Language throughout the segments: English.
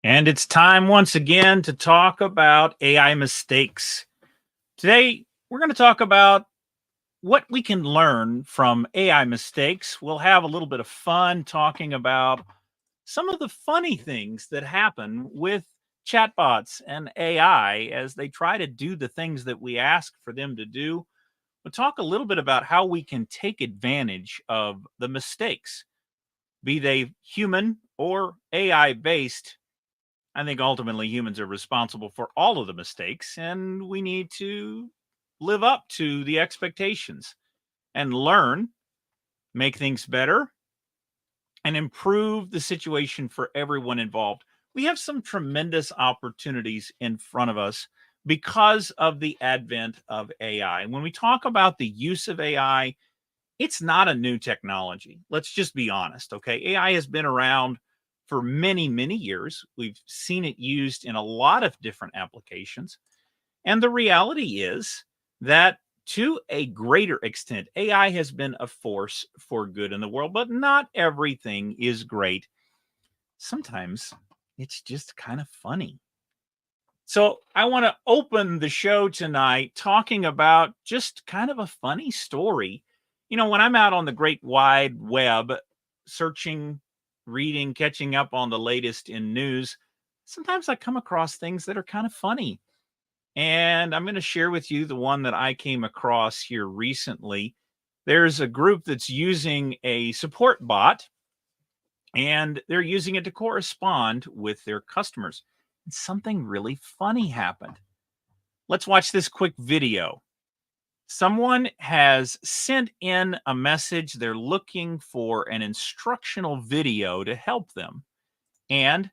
And it's time once again to talk about AI mistakes. Today, we're going to talk about what we can learn from AI mistakes. We'll have a little bit of fun talking about some of the funny things that happen with chatbots and AI as they try to do the things that we ask for them to do. We'll talk a little bit about how we can take advantage of the mistakes, be they human or AI based. I think ultimately humans are responsible for all of the mistakes, and we need to live up to the expectations and learn, make things better, and improve the situation for everyone involved. We have some tremendous opportunities in front of us because of the advent of AI. When we talk about the use of AI, it's not a new technology. Let's just be honest, okay? AI has been around for many, many years. We've seen it used in a lot of different applications. And the reality is that to a greater extent, AI has been a force for good in the world, but not everything is great. Sometimes it's just kind of funny. So I want to open the show tonight talking about just kind of a funny story. When I'm out on the great wide web searching, reading, catching up on the latest in news, sometimes I come across things that are kind of funny. And I'm going to share with you the one that I came across here recently. There's a group that's using a support bot and they're using it to correspond with their customers. And something really funny happened. Let's watch this quick video. Someone has sent in a message. They're looking for an instructional video to help them. And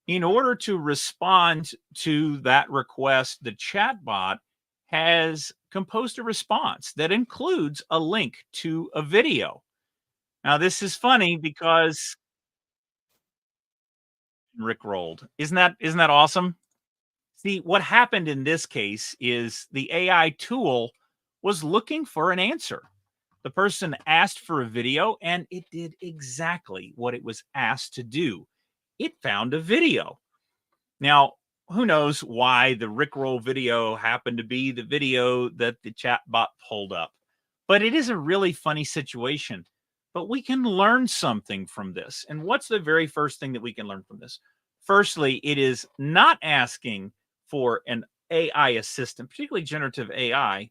in order to respond to that request, the chatbot has composed a response that includes a link to a video. Now, this is funny because Rick rolled. Isn't that awesome? See, what happened in this case is the AI tool was looking for an answer. The person asked for a video and it did exactly what it was asked to do. It found a video. Now, who knows why the Rickroll video happened to be the video that the chatbot pulled up, but it is a really funny situation. But we can learn something from this. And what's the very first thing that we can learn from this? Firstly, it is not asking for an AI assistant, particularly generative AI,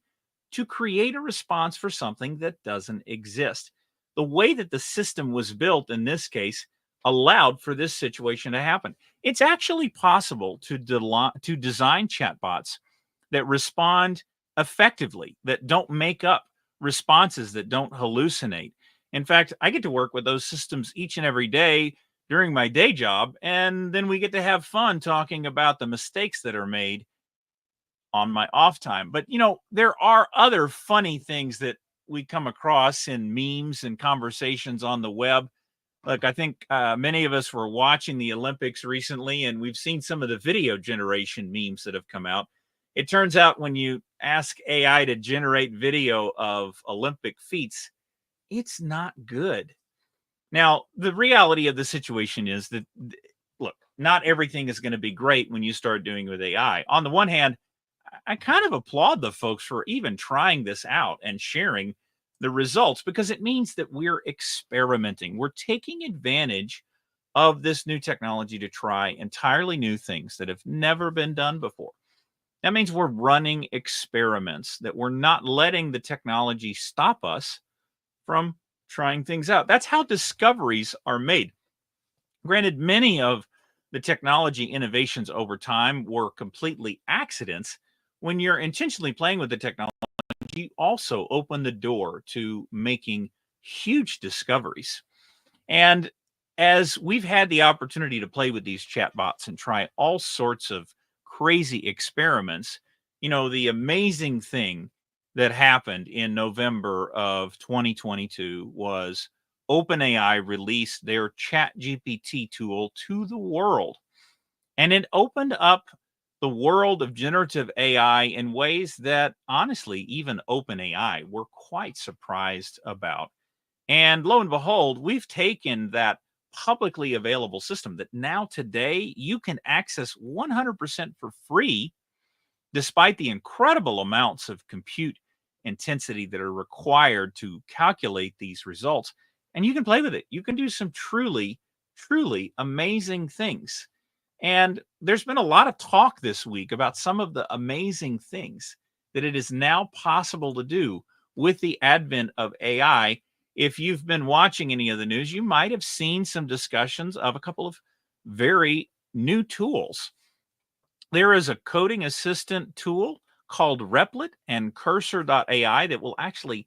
to create a response for something that doesn't exist. The way that the system was built in this case allowed for this situation to happen. It's actually possible to design chatbots that respond effectively, that don't make up responses, that don't hallucinate. In fact, I get to work with those systems each and every day during my day job, and then we get to have fun talking about the mistakes that are made on my off time. But there are other funny things that we come across in memes and conversations on the web. Look, I think many of us were watching the Olympics recently, and we've seen some of the video generation memes that have come out. It turns out when you ask AI to generate video of Olympic feats, it's not good. Now, the reality of the situation is that, look, not everything is going to be great when you start doing with AI. On the one hand, I kind of applaud the folks for even trying this out and sharing the results because it means that we're experimenting. We're taking advantage of this new technology to try entirely new things that have never been done before. That means we're running experiments, that we're not letting the technology stop us from trying things out. That's how discoveries are made. Granted, many of the technology innovations over time were completely accidents. When you're intentionally playing with the technology, you also open the door to making huge discoveries. And as we've had the opportunity to play with these chatbots and try all sorts of crazy experiments, the amazing thing that happened in November of 2022 was OpenAI released their ChatGPT tool to the world. And it opened up the world of generative AI in ways that honestly, even OpenAI were quite surprised about. And lo and behold, we've taken that publicly available system that now today you can access 100% for free, despite the incredible amounts of compute intensity that are required to calculate these results. And you can play with it. You can do some truly, truly amazing things. And there's been a lot of talk this week about some of the amazing things that it is now possible to do with the advent of AI. If you've been watching any of the news, you might have seen some discussions of a couple of very new tools. There is a coding assistant tool called Replit and Cursor.ai that will actually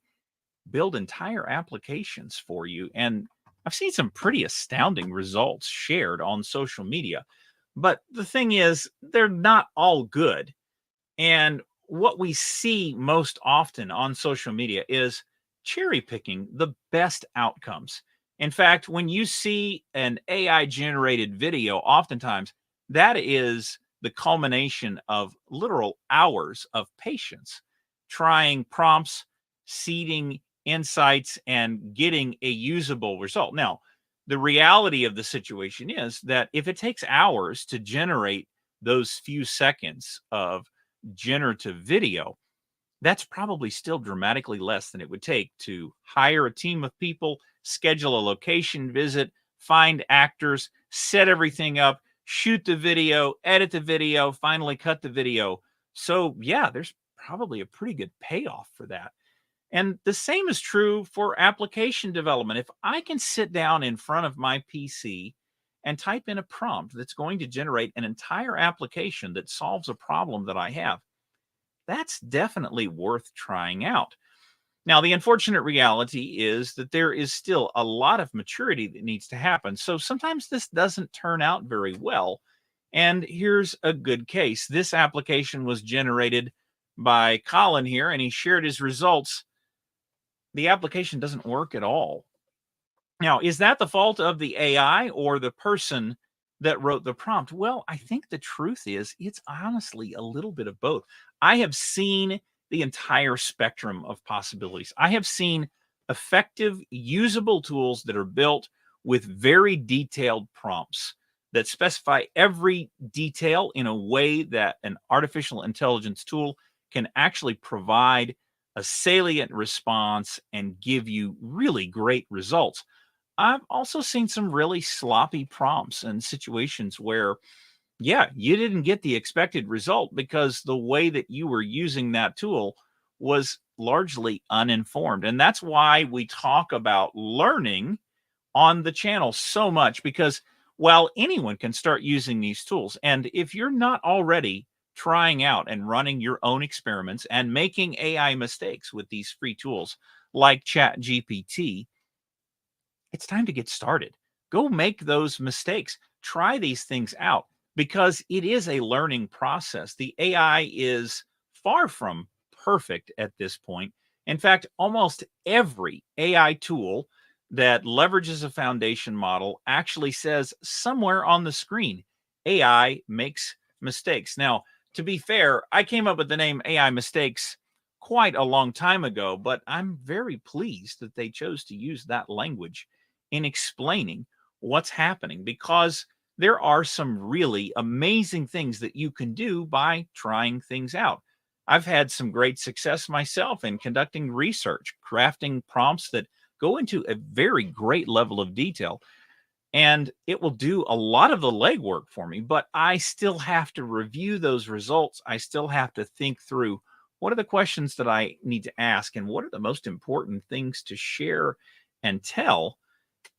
build entire applications for you. And I've seen some pretty astounding results shared on social media. But the thing is, they're not all good. And what we see most often on social media is cherry picking the best outcomes. In fact, when you see an AI generated video, oftentimes that is the culmination of literal hours of patience trying prompts, seeding insights, and getting a usable result. Now, the reality of the situation is that if it takes hours to generate those few seconds of generative video, that's probably still dramatically less than it would take to hire a team of people, schedule a location visit, find actors, set everything up, shoot the video, edit the video, finally cut the video. So, yeah, there's probably a pretty good payoff for that. And the same is true for application development. If I can sit down in front of my PC and type in a prompt that's going to generate an entire application that solves a problem that I have, that's definitely worth trying out. Now, the unfortunate reality is that there is still a lot of maturity that needs to happen. So sometimes this doesn't turn out very well. And here's a good case. This application was generated by Colin here, and he shared his results. The application doesn't work at all. Now, is that the fault of the AI or the person that wrote the prompt? Well, I think the truth is it's honestly a little bit of both. I have seen the entire spectrum of possibilities. I have seen effective, usable tools that are built with very detailed prompts that specify every detail in a way that an artificial intelligence tool can actually provide a salient response and give you really great results. I've also seen some really sloppy prompts and situations where, yeah, you didn't get the expected result because the way that you were using that tool was largely uninformed. And that's why we talk about learning on the channel so much, because while anyone can start using these tools, and if you're not already trying out and running your own experiments and making AI mistakes with these free tools like ChatGPT, it's time to get started. Go make those mistakes. Try these things out because it is a learning process. The AI is far from perfect at this point. In fact, almost every AI tool that leverages a foundation model actually says somewhere on the screen, AI makes mistakes. Now, to be fair, I came up with the name AI mistakes quite a long time ago, but I'm very pleased that they chose to use that language in explaining what's happening, because there are some really amazing things that you can do by trying things out. I've had some great success myself in conducting research, crafting prompts that go into a very great level of detail, and it will do a lot of the legwork for me, but I still have to review those results. I still have to think through what are the questions that I need to ask and what are the most important things to share and tell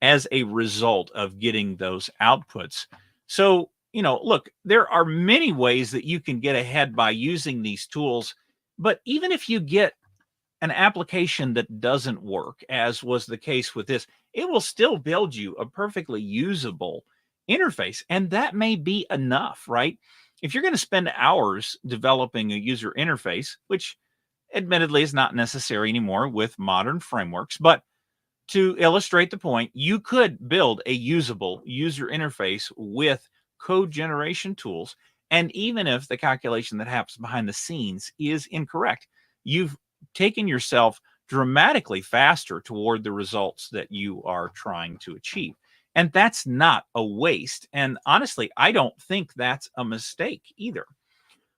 as a result of getting those outputs. So, look, there are many ways that you can get ahead by using these tools. But even if you get an application that doesn't work, as was the case with this, it will still build you a perfectly usable interface. And that may be enough, right? If you're going to spend hours developing a user interface, which admittedly is not necessary anymore with modern frameworks, but to illustrate the point, you could build a usable user interface with code generation tools. And even if the calculation that happens behind the scenes is incorrect, you've taken yourself dramatically faster toward the results that you are trying to achieve. And that's not a waste. And honestly, I don't think that's a mistake either.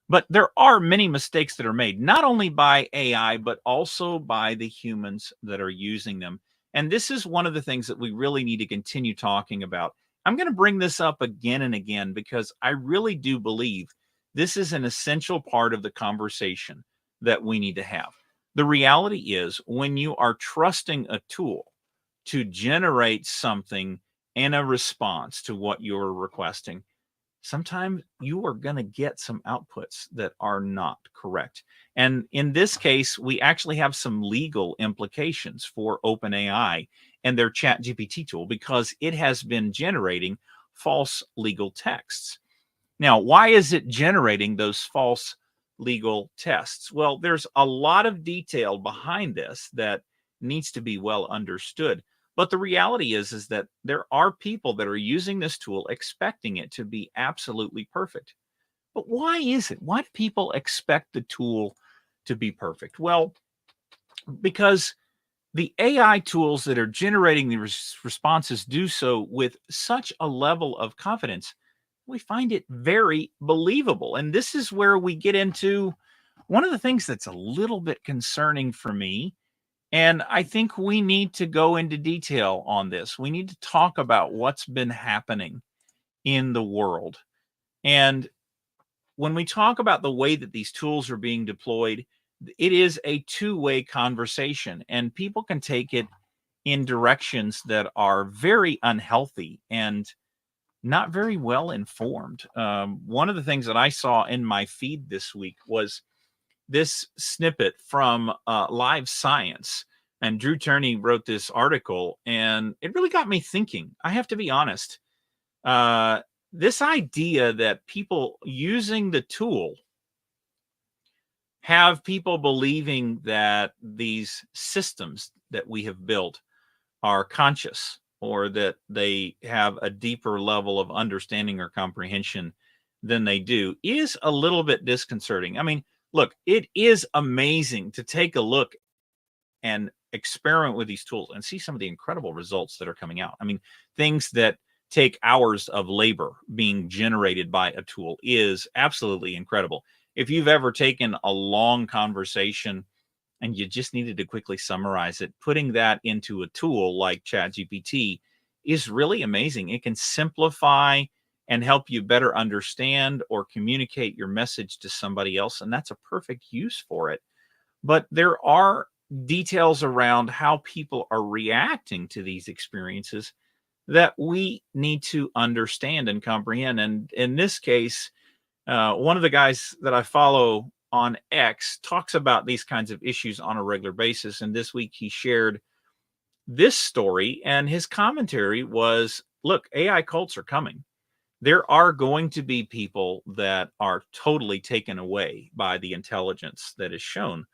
But there are many mistakes that are made, not only by AI, but also by the humans that are using them. And this is one of the things that we really need to continue talking about. I'm going to bring this up again and again because I really do believe this is an essential part of the conversation that we need to have. The reality is, when you are trusting a tool to generate something in a response to what you're requesting, sometimes you are going to get some outputs that are not correct. And in this case, we actually have some legal implications for OpenAI and their ChatGPT tool because it has been generating false legal texts. Now, why is it generating those false legal texts? Well, there's a lot of detail behind this that needs to be well understood. But the reality is that there are people that are using this tool expecting it to be absolutely perfect. But why is it? Why do people expect the tool to be perfect? Well, because the AI tools that are generating the responses do so with such a level of confidence, we find it very believable. And this is where we get into one of the things that's a little bit concerning for me. And I think we need to go into detail on this. We need to talk about what's been happening in the world. And when we talk about the way that these tools are being deployed, it is a two-way conversation, and people can take it in directions that are very unhealthy and not very well informed. One of the things that I saw in my feed this week was this snippet from Live Science. And Drew Turney wrote this article, and it really got me thinking. I have to be honest. This idea that people using the tool have people believing that these systems that we have built are conscious or that they have a deeper level of understanding or comprehension than they do is a little bit disconcerting. I mean, look, it is amazing to take a look and experiment with these tools and see some of the incredible results that are coming out. I mean, things that take hours of labor being generated by a tool is absolutely incredible. If you've ever taken a long conversation and you just needed to quickly summarize it, putting that into a tool like ChatGPT is really amazing. It can simplify and help you better understand or communicate your message to somebody else, and that's a perfect use for it. But there are details around how people are reacting to these experiences that we need to understand and comprehend. And in this case, one of the guys that I follow on X talks about these kinds of issues on a regular basis. And this week he shared this story, and his commentary was, look, AI cults are coming. There are going to be people that are totally taken away by the intelligence that is shown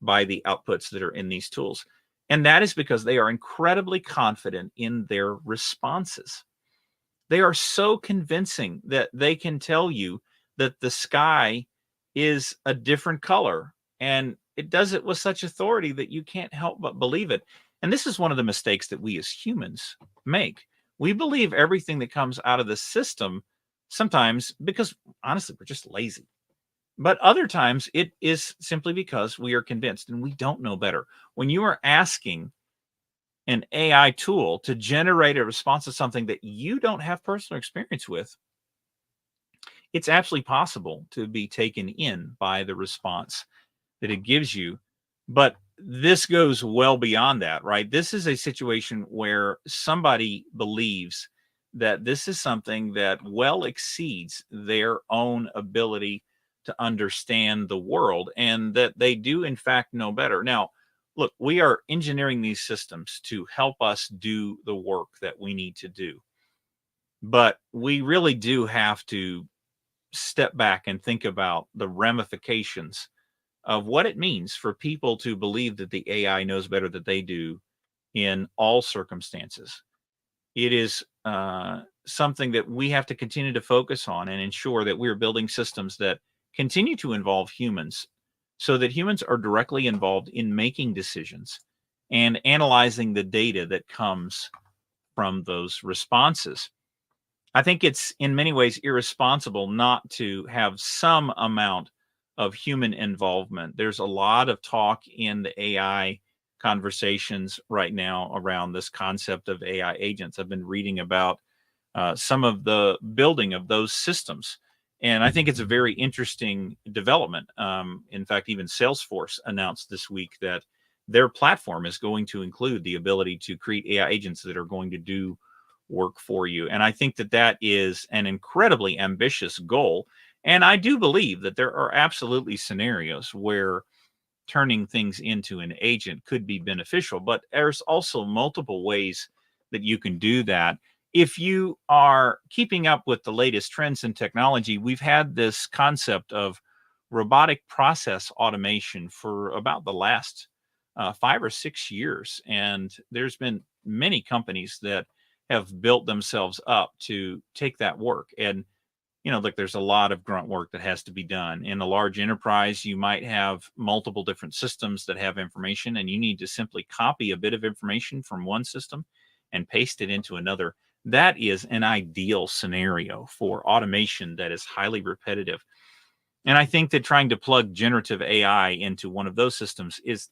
by the outputs that are in these tools. And that is because they are incredibly confident in their responses. They are so convincing that they can tell you that the sky is a different color. And it does it with such authority that you can't help but believe it. And this is one of the mistakes that we as humans make. We believe everything that comes out of the system sometimes because honestly, we're just lazy. But other times it is simply because we are convinced and we don't know better. When you are asking an AI tool to generate a response to something that you don't have personal experience with, it's absolutely possible to be taken in by the response that it gives you. But this goes well beyond that, right? This is a situation where somebody believes that this is something that well exceeds their own ability to understand the world and that they do, in fact, know better. Now, look, we are engineering these systems to help us do the work that we need to do. But we really do have to step back and think about the ramifications of what it means for people to believe that the AI knows better than they do in all circumstances. It is something that we have to continue to focus on and ensure that we're building systems that continue to involve humans so that humans are directly involved in making decisions and analyzing the data that comes from those responses. I think it's in many ways irresponsible not to have some amount of human involvement. There's a lot of talk in the AI conversations right now around this concept of AI agents. I've been reading about some of the building of those systems. And I think it's a very interesting development. In fact, even Salesforce announced this week that their platform is going to include the ability to create AI agents that are going to do work for you. And I think that that is an incredibly ambitious goal. And I do believe that there are absolutely scenarios where turning things into an agent could be beneficial, but there's also multiple ways that you can do that. If you are keeping up with the latest trends in technology, we've had this concept of robotic process automation for about the last 5 or 6 years. And there's been many companies that have built themselves up to take that work. And like there's a lot of grunt work that has to be done. In a large enterprise, you might have multiple different systems that have information, and you need to simply copy a bit of information from one system and paste it into another. That is an ideal scenario for automation that is highly repetitive. And I think that trying to plug generative AI into one of those systems is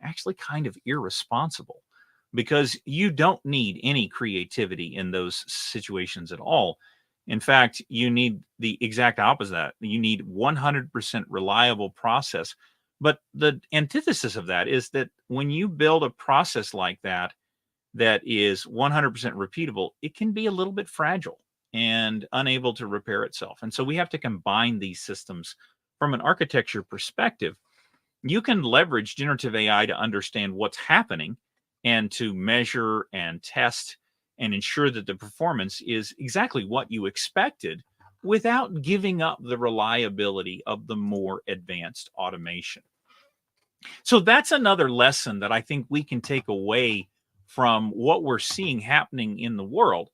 actually kind of irresponsible, because you don't need any creativity in those situations at all. In fact, you need the exact opposite. You need 100% reliable process. But the antithesis of that is that when you build a process like that, that is 100% repeatable, it can be a little bit fragile and unable to repair itself. And so we have to combine these systems from an architecture perspective. You can leverage generative AI to understand what's happening and to measure and test and ensure that the performance is exactly what you expected without giving up the reliability of the more advanced automation. So that's another lesson that I think we can take away from what we're seeing happening in the world.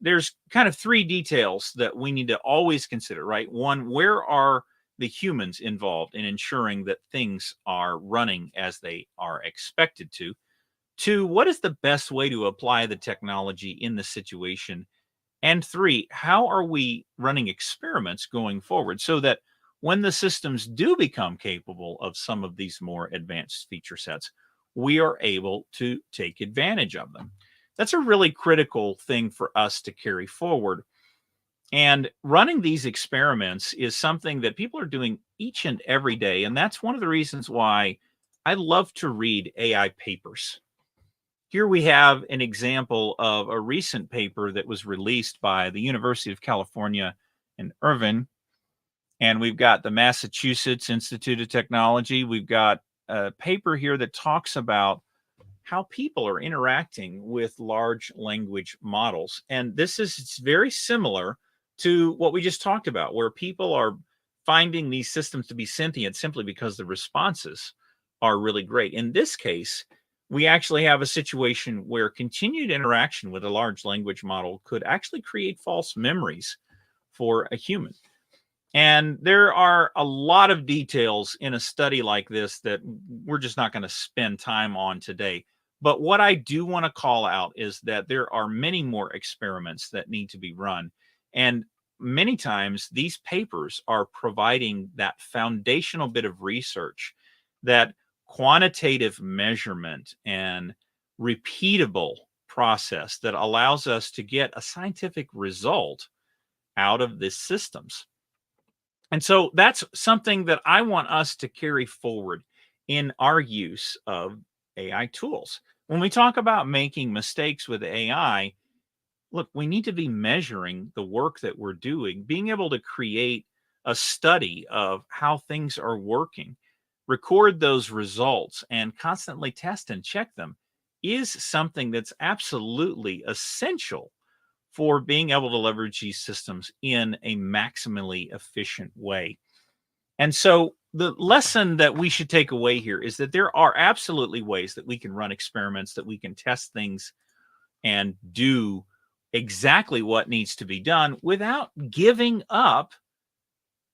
There's kind of three details that we need to always consider, right? One, where are the humans involved in ensuring that things are running as they are expected to? Two, what is the best way to apply the technology in the situation? And three, how are we running experiments going forward so that when the systems do become capable of some of these more advanced feature sets, we are able to take advantage of them? That's a really critical thing for us to carry forward. And running these experiments is something that people are doing each and every day. And that's one of the reasons why I love to read AI papers. Here we have an example of a recent paper that was released by the University of California in Irvine. And we've got the Massachusetts Institute of Technology. We've got a paper here that talks about how people are interacting with large language models. And it's very similar to what we just talked about, where people are finding these systems to be sentient simply because the responses are really great. In this case, we actually have a situation where continued interaction with a large language model could actually create false memories for a human. And there are a lot of details in a study like this that we're just not going to spend time on today. But what I do want to call out is that there are many more experiments that need to be run. And many times these papers are providing that foundational bit of research, that quantitative measurement and repeatable process that allows us to get a scientific result out of these systems. And so that's something that I want us to carry forward in our use of AI tools. When we talk about making mistakes with AI, look, we need to be measuring the work that we're doing, being able to create a study of how things are working, record those results, and constantly test and check them is something that's absolutely essential for being able to leverage these systems in a maximally efficient way. And so the lesson that we should take away here is that there are absolutely ways that we can run experiments, that we can test things and do exactly what needs to be done without giving up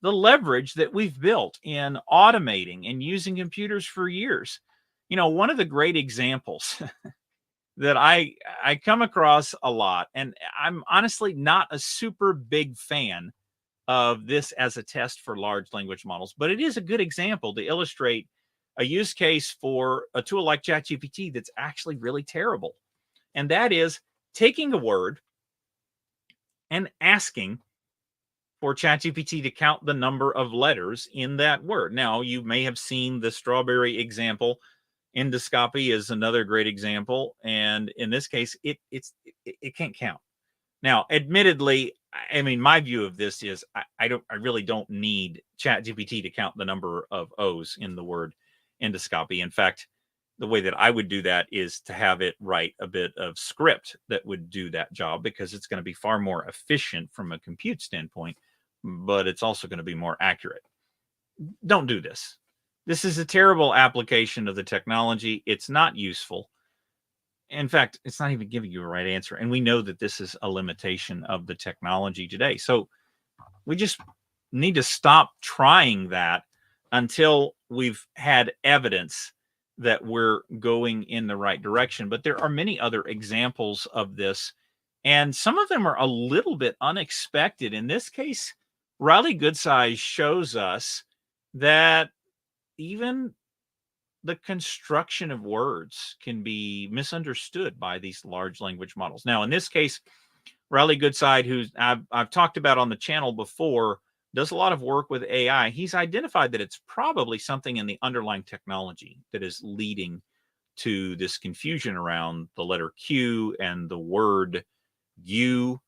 the leverage that we've built in automating and using computers for years. One of the great examples that I come across a lot, and I'm honestly not a super big fan of this as a test for large language models, but it is a good example to illustrate a use case for a tool like ChatGPT that's actually really terrible. And that is taking a word and asking for ChatGPT to count the number of letters in that word. Now, you may have seen the strawberry example. Endoscopy is another great example, and in this case, it can't count. Now, admittedly, I mean, my view of this is I really don't need ChatGPT to count the number of O's in the word endoscopy. In fact, the way that I would do that is to have it write a bit of script that would do that job, because it's going to be far more efficient from a compute standpoint, but it's also going to be more accurate. Don't do this. This is a terrible application of the technology. It's not useful. In fact, it's not even giving you a right answer. And we know that this is a limitation of the technology today. So we just need to stop trying that until we've had evidence that we're going in the right direction. But there are many other examples of this, and some of them are a little bit unexpected. In this case, Riley Goodsize shows us that even the construction of words can be misunderstood by these large language models. Now, in this case, Riley Goodside, who I've talked about on the channel before, does a lot of work with AI. He's identified that it's probably something in the underlying technology that is leading to this confusion around the letter Q and the word you,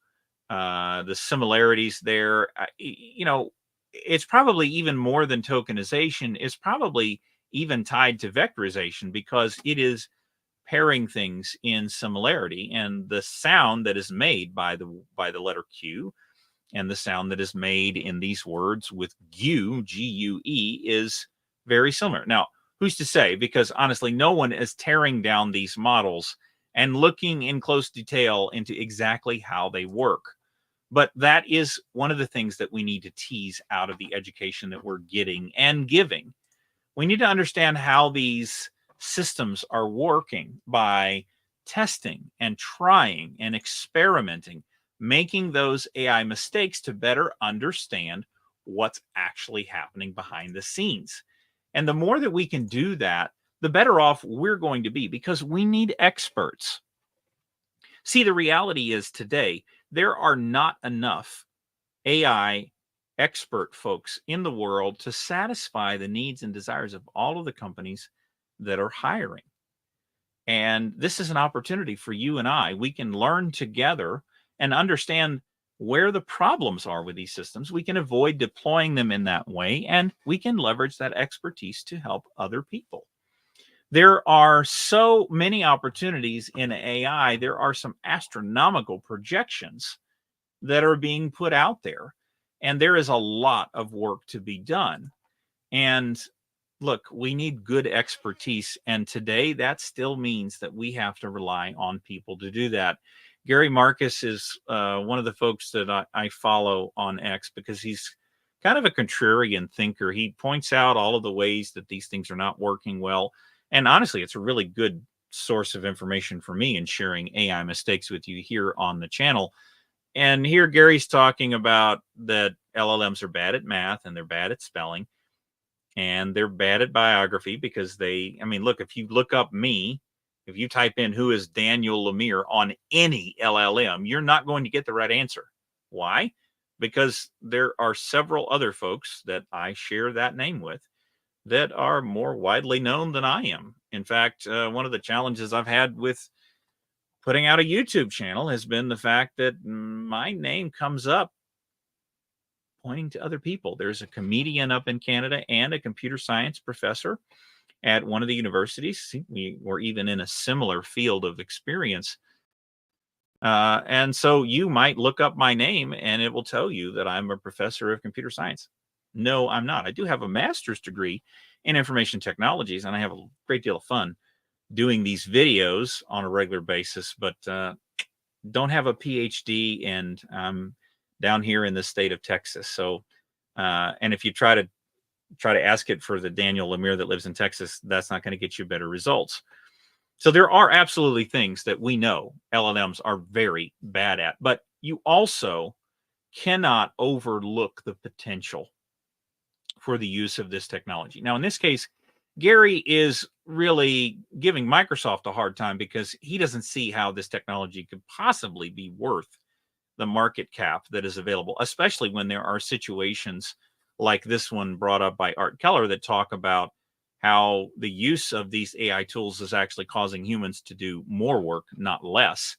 the similarities there. It's probably even more than tokenization. It's probably even tied to vectorization, because it is pairing things in similarity, and the sound that is made by the letter Q and the sound that is made in these words with GUE, G-U-E, is very similar. Now, who's to say? Because honestly, no one is tearing down these models and looking in close detail into exactly how they work. But that is one of the things that we need to tease out of the education that we're getting and giving. We need to understand how these systems are working by testing and trying and experimenting, making those AI mistakes to better understand what's actually happening behind the scenes. And the more that we can do that, the better off we're going to be, because we need experts. See, the reality is today, there are not enough AI expert folks in the world to satisfy the needs and desires of all of the companies that are hiring. And this is an opportunity for you and I. We can learn together and understand where the problems are with these systems. We can avoid deploying them in that way, and we can leverage that expertise to help other people. There are so many opportunities in AI. There are some astronomical projections that are being put out there, and there is a lot of work to be done. And look, we need good expertise, and today that still means that we have to rely on people to do that. Gary Marcus is one of the folks that I follow on X, because he's kind of a contrarian thinker. He points out all of the ways that these things are not working well, and honestly, it's a really good source of information for me in sharing AI mistakes with you here on the channel. And here Gary's talking about that LLMs are bad at math, and they're bad at spelling, and they're bad at biography, because look, if you look up me, if you type in who is Daniel Lemire on any LLM, you're not going to get the right answer. Why? Because there are several other folks that I share that name with that are more widely known than I am. In fact, one of the challenges I've had with putting out a YouTube channel has been the fact that my name comes up pointing to other people. There's a comedian up in Canada and a computer science professor at one of the universities. We were even in a similar field of experience. And so you might look up my name and it will tell you that I'm a professor of computer science. No, I'm not. I do have a master's degree in information technologies, and I have a great deal of fun doing these videos on a regular basis, but don't have a PhD, and I'm down here in the state of Texas. So, and if you try to ask it for the Daniel Lemire that lives in Texas, that's not going to get you better results. So there are absolutely things that we know LLMs are very bad at, but you also cannot overlook the potential for the use of this technology. Now, in this case, Gary is really giving Microsoft a hard time because he doesn't see how this technology could possibly be worth the market cap that is available, especially when there are situations like this one brought up by Art Keller that talk about how the use of these AI tools is actually causing humans to do more work, not less.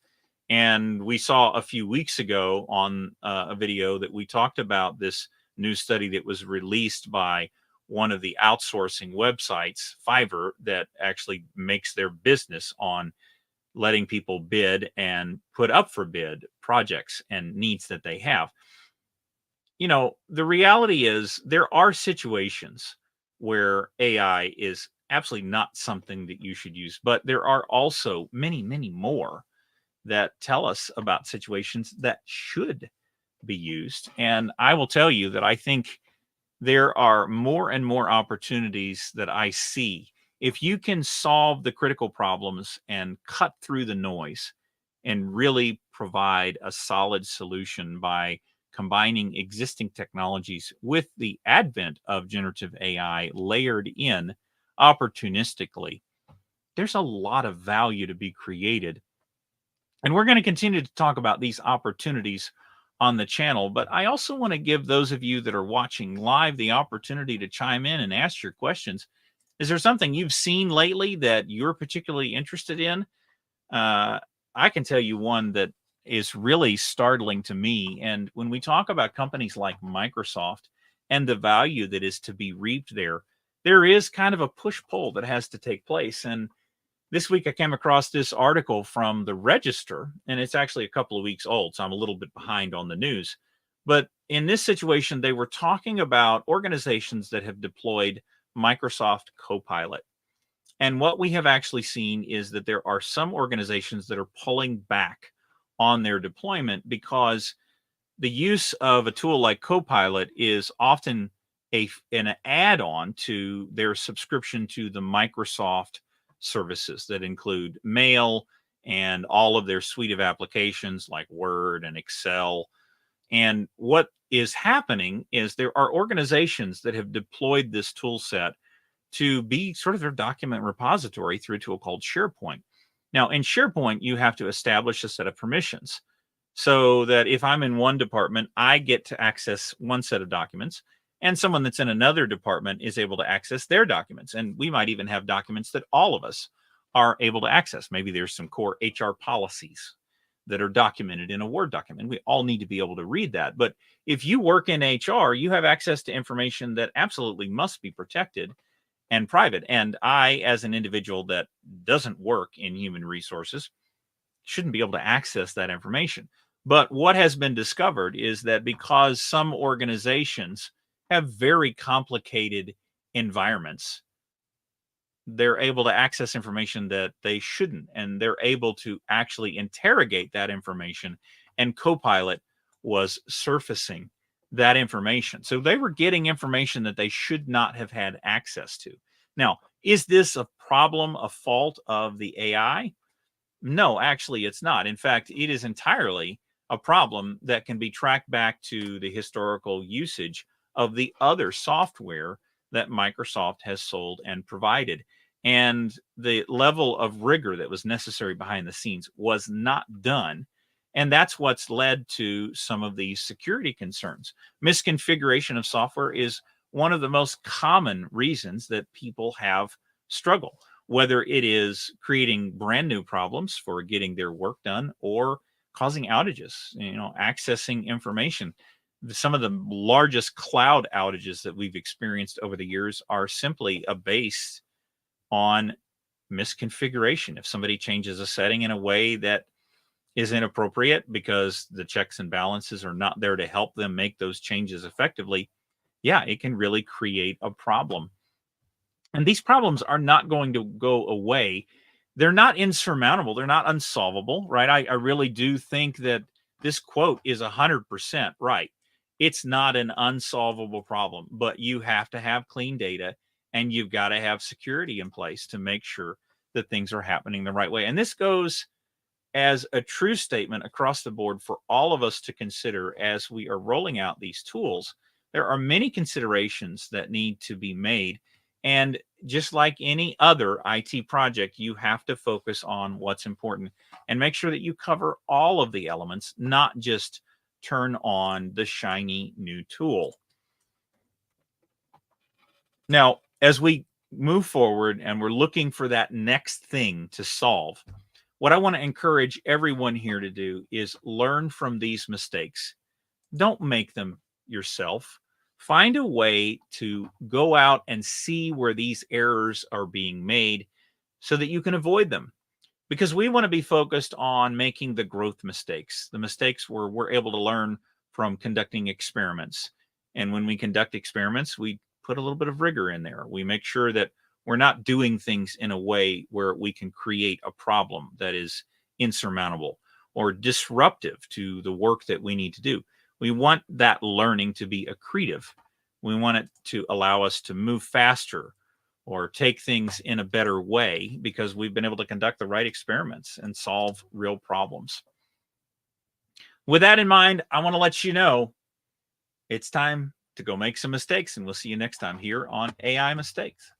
And we saw a few weeks ago on a video that we talked about this new study that was released by one of the outsourcing websites, Fiverr, that actually makes their business on letting people bid and put up for bid projects and needs that they have. The reality is there are situations where AI is absolutely not something that you should use, but there are also many, many more that tell us about situations that should be used. And I will tell you that I think there are more and more opportunities that I see. If you can solve the critical problems and cut through the noise and really provide a solid solution by combining existing technologies with the advent of generative AI layered in opportunistically, there's a lot of value to be created. And we're going to continue to talk about these opportunities on the channel. But I also want to give those of you that are watching live the opportunity to chime in and ask your questions. Is there something you've seen lately that you're particularly interested in? I can tell you one that is really startling to me. And when we talk about companies like Microsoft and the value that is to be reaped there, there is kind of a push pull that has to take place. And this week I came across this article from the Register, and it's actually a couple of weeks old, so I'm a little bit behind on the news. But in this situation, they were talking about organizations that have deployed Microsoft Copilot. And what we have actually seen is that there are some organizations that are pulling back on their deployment because the use of a tool like Copilot is often an add-on to their subscription to the Microsoft services that include mail and all of their suite of applications like Word and Excel. And what is happening is there are organizations that have deployed this tool set to be sort of their document repository through a tool called SharePoint. Now, in SharePoint, you have to establish a set of permissions so that if I'm in one department, I get to access one set of documents, and someone that's in another department is able to access their documents. And we might even have documents that all of us are able to access. Maybe there's some core HR policies that are documented in a Word document. We all need to be able to read that. But if you work in HR, you have access to information that absolutely must be protected and private. And I, as an individual that doesn't work in human resources, shouldn't be able to access that information. But what has been discovered is that because some organizations have very complicated environments, they're able to access information that they shouldn't, and they're able to actually interrogate that information. And Copilot was surfacing that information. So they were getting information that they should not have had access to. Now, is this a problem, a fault of the AI? No, actually, it's not. In fact, it is entirely a problem that can be tracked back to the historical usage of the other software that Microsoft has sold and provided. And the level of rigor that was necessary behind the scenes was not done. And that's what's led to some of these security concerns. Misconfiguration of software is one of the most common reasons that people have struggle, whether it is creating brand new problems for getting their work done or causing outages, accessing information. Some of the largest cloud outages that we've experienced over the years are simply based on misconfiguration. If somebody changes a setting in a way that is inappropriate because the checks and balances are not there to help them make those changes effectively, yeah, it can really create a problem. And these problems are not going to go away. They're not insurmountable. They're not unsolvable, right? I really do think that this quote is 100% right. It's not an unsolvable problem, but you have to have clean data and you've got to have security in place to make sure that things are happening the right way. And this goes as a true statement across the board for all of us to consider as we are rolling out these tools. There are many considerations that need to be made. And just like any other IT project, you have to focus on what's important and make sure that you cover all of the elements, not just turn on the shiny new tool. Now, as we move forward and we're looking for that next thing to solve, what I want to encourage everyone here to do is learn from these mistakes. Don't make them yourself. Find a way to go out and see where these errors are being made so that you can avoid them. Because we want to be focused on making the growth mistakes, the mistakes where we're able to learn from conducting experiments. And when we conduct experiments, we put a little bit of rigor in there. We make sure that we're not doing things in a way where we can create a problem that is insurmountable or disruptive to the work that we need to do. We want that learning to be accretive. We want it to allow us to move faster or take things in a better way because we've been able to conduct the right experiments and solve real problems. With that in mind, I want to let you know it's time to go make some mistakes, and we'll see you next time here on AI Mistakes.